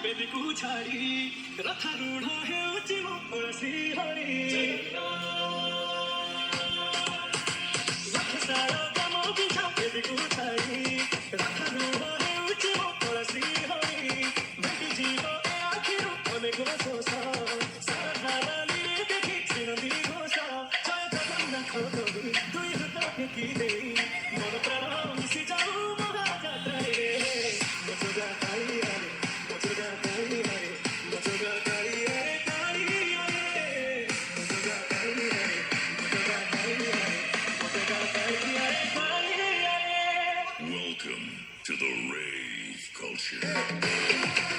ବେଦୀକୁ ଛାଡ଼ି ରଥାରୂଢ଼ ହେଉଛି ମୋ ଶ୍ରୀହରି ରଥଶାଳ ଗ୍ରାମ ପିଛା ବେଦୀକୁ ଛାଡ଼ି ରଥାରୂଢ଼ ହେଉଛି ମୋ ଶ୍ରୀହରି ଭେଟି ଯିବ ଏ ଆଖିରୁ ଅନେକ ଶୋଷ ସାଧାରାଲି ଦେଖି ଶ୍ରୀନଦୀ ଘୋଷ ଜୟ ଜଗନ୍ନାଥ କବି ଦୁଇ ହାତ ଟେକି ଦେଇ ମନ ପ୍ରାଣ ମିଶି ଯାଉ ମହାଯାତ୍ରାରେ Majura କାଳିଆରେ Majura କାଳିଆରେ Majura କାଳିଆରେ କାଳିଆରେ Majura କାଳିଆରେ Majura କାଳିଆରେ Majura କାଳିଆରେ କାଳିଆରେ. Welcome to the rave culture.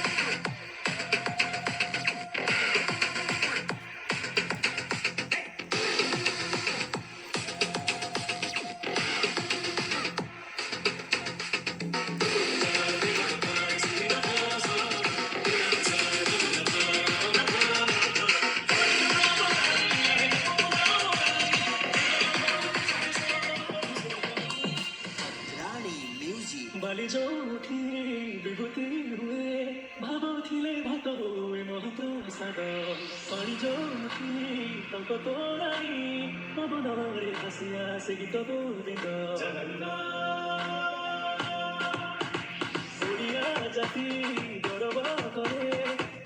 ବାଲି ଯୋଉଠି ବିଭୂତି ହୁଏ ଭାବୁଥିଲେ ଭାତ ହୁଏ ମହାପ୍ରସାଦ ପାଣି ଯୋଉଠି ଟଙ୍କ ତୋରାଣି ପବନରେ ଭାସି ଆସେ ଗୀତ ଗୋବିନ୍ଦ ଓଡ଼ିଆ ଜାତି ଗୌରବ କରେ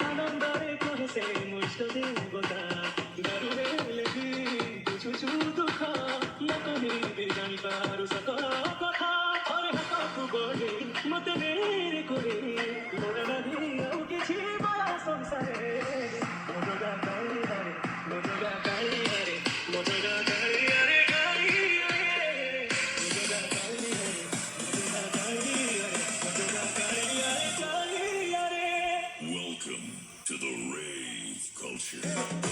ଆନନ୍ଦରେ କହେ ସେ ମୋ ଇଷ୍ଟ ଦେବତା ଦାରୁରେ ଲେଖି ବୁଝୁଛୁ ଦୁଃଖ ଲୋକ ନେଇ ଜାଣିପାରୁ ସକଳ କଥା ମତେ ନେରେ করে মোরা নাহি ଆଉ କିଛି ବଳ ସଂସାରେ ମୋଜଗା କାଳିଆରେ ମୋଜଗା କାଳିଆରେ ମୋଜଗା କାଳିଆରେ କାଳିଆରେ ମୋଜଗା କାଳିଆରେ ମୋଜଗା କାଳିଆରେ ମୋଜଗା କାଳିଆରେ କାଳିଆରେ. Welcome to the rave culture.